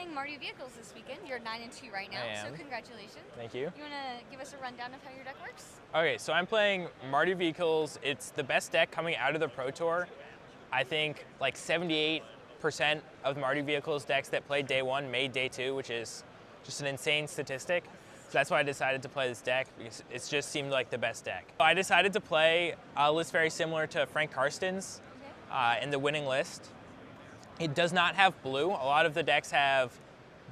playing Mardu vehicles this weekend. You're 9-2 right now, so congratulations. Thank you. You want to give us a rundown of how your deck works? Okay, so I'm playing Mardu vehicles. It's the best deck coming out of the Pro Tour. I think like 78% of the Mardu vehicles decks that played day one made day two, which is just an insane statistic. So that's why I decided to play this deck, because it just seemed like the best deck. I decided to play a list very similar to Frank Karsten's in the winning list. It does not have blue. A lot of the decks have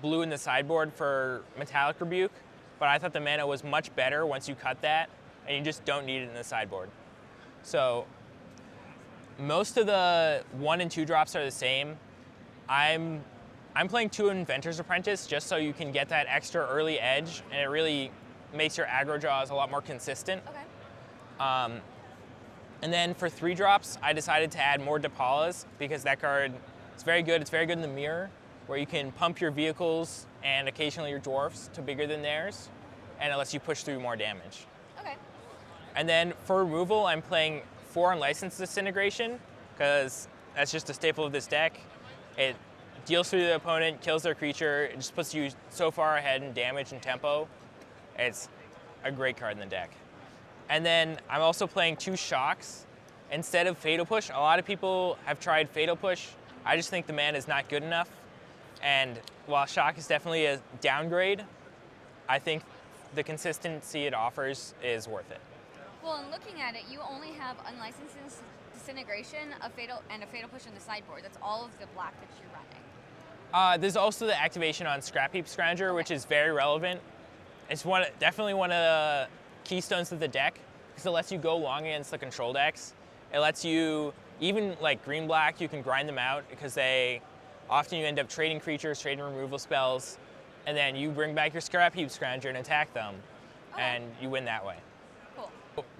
blue in the sideboard for Metallic Rebuke, but I thought the mana was much better once you cut that, and you just don't need it in the sideboard. So most of the 1 and 2 drops are the same. I'm playing 2 Inventor's Apprentice just so you can get that extra early edge, and it really makes your aggro draws a lot more consistent. Okay. And then for 3 drops, I decided to add more Depalas because that card is very good. It's very good in the mirror, where you can pump your vehicles and occasionally your dwarfs to bigger than theirs, and it lets you push through more damage. Okay. And then for removal, I'm playing 4 Unlicensed Disintegration because that's just a staple of this deck. It deals through the opponent, kills their creature, it just puts you so far ahead in damage and tempo. It's a great card in the deck. And then I'm also playing 2 Shocks instead of Fatal Push. A lot of people have tried Fatal Push. I just think the mana is not good enough. And while Shock is definitely a downgrade, I think the consistency it offers is worth it. Well, in looking at it, you only have Unlicensed Disintegration, a Fatal Push on the sideboard. That's all of the black that you're running. There's also the activation on Scrap Heap Scrounger, which is very relevant. It's definitely one of the keystones of the deck because it lets you go long against the control decks. It lets you, even like green-black, you can grind them out because often you end up trading creatures, trading removal spells, and then you bring back your Scrap Heap Scrounger and attack them, and you win that way. Cool.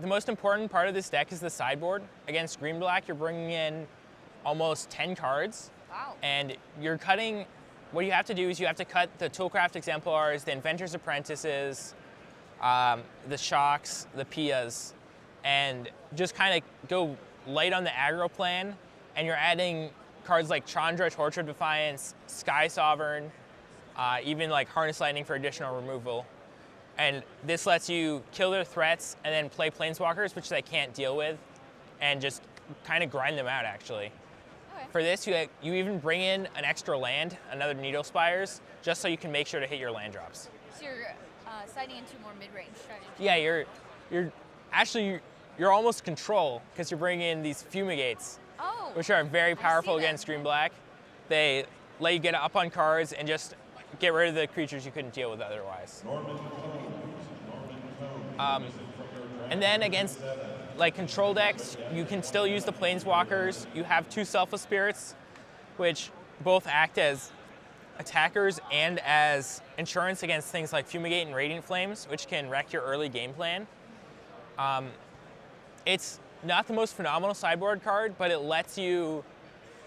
The most important part of this deck is the sideboard. Against green-black, you're bringing in almost 10 cards. Wow. And you're cutting, what you have to do is you have to cut the Toolcraft Exemplars, the Inventor's Apprentices, the Shocks, the Pias, and just kind of go light on the aggro plan, and you're adding cards like Chandra, Torture of Defiance, Sky Sovereign, even like Harness Lightning for additional removal. And this lets you kill their threats and then play Planeswalkers, which they can't deal with, and just kind of grind them out, actually. Okay. For this, you even bring in an extra land, another Needle Spires, just so you can make sure to hit your land drops. So you're sliding into more mid-range strategy. Yeah, you're almost control because you're bringing in these Fumigates, which are very powerful against green-black. They let you get up on cards and just get rid of the creatures you couldn't deal with otherwise. And then against like control decks, you can still use the Planeswalkers. You have 2 Selfless Spirits, which both act as attackers and as insurance against things like Fumigate and Radiant Flames, which can wreck your early game plan. It's not the most phenomenal sideboard card, but it lets you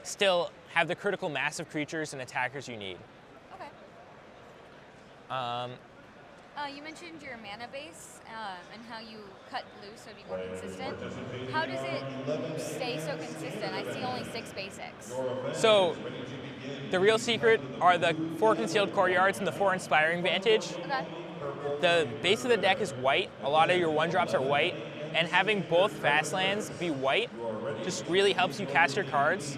still have the critical mass of creatures and attackers you need. Okay. You mentioned your mana base and how you cut blue so to be more consistent. How does it stay so consistent? I see only 6 basics. So the real secret are the 4 Concealed Courtyards and the 4 Inspiring Vantage. Okay. The base of the deck is white. A lot of your 1-drops are white. And having both fast lands be white just really helps you cast your cards.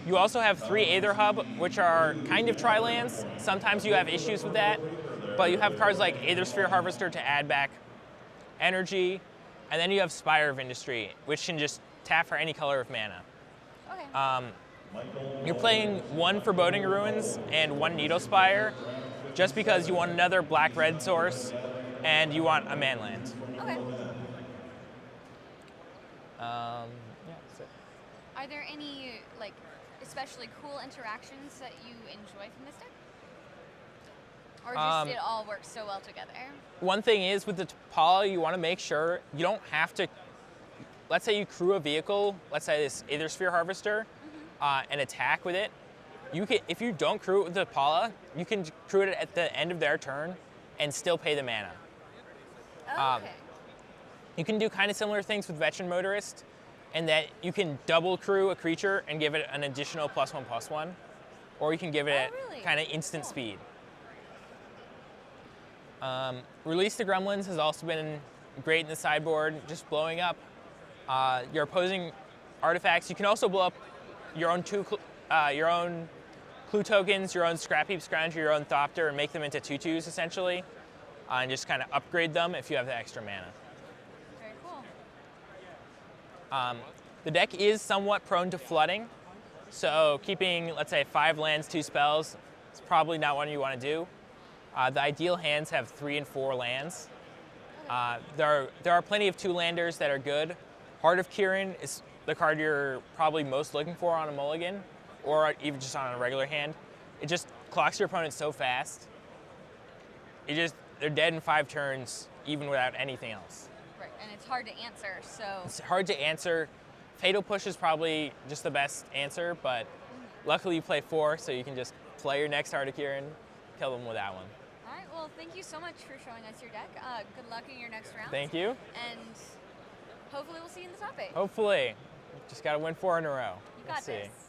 You also have 3 Aether Hub, which are kind of tri-lands. Sometimes you have issues with that. But you have cards like Aether Sphere Harvester to add back energy. And then you have Spire of Industry, which can just tap for any color of mana. Okay. You're playing 1 Foreboding Ruins and 1 Needle Spire just because you want another black-red source and you want a man land. Okay. Yeah, that's it. Are there any like especially cool interactions that you enjoy from this deck? Or just it all works so well together? One thing is with the Topala, you want to make sure you don't have to, let's say you crew a vehicle, let's say this Aether Sphere Harvester, and attack with it. If you don't crew it with the Topala, you can crew it at the end of their turn and still pay the mana. Okay. You can do kind of similar things with Veteran Motorist, in that you can double crew a creature and give it an additional +1/+1. or you can give it really? kind of instant Cool. speed. Release the Gremlins has also been great in the sideboard, just blowing up your opposing artifacts. You can also blow up your own clue tokens, your own Scrap Heap Scrounger, your own Thopter, and make them into 2/2s essentially, and just kind of upgrade them if you have the extra mana. Very cool. The deck is somewhat prone to flooding, so keeping, let's say, 5 lands, 2 spells is probably not what you want to do. The ideal hands have 3 and 4 lands. There are plenty of 2-landers that are good. Heart of Kiihne is the card you're probably most looking for on a mulligan, or even just on a regular hand. It just clocks your opponent so fast. They're dead in 5 turns, even without anything else. Right, and it's hard to answer, so... It's hard to answer. Fatal Push is probably just the best answer, but luckily you play 4, so you can just play your next Heart of Kiihne, kill them with that one. All right, well, thank you so much for showing us your deck. Good luck in your next round. Thank you. And hopefully we'll see you in the top 8. Hopefully. Just got to win 4 in a row. You got Let's see. this.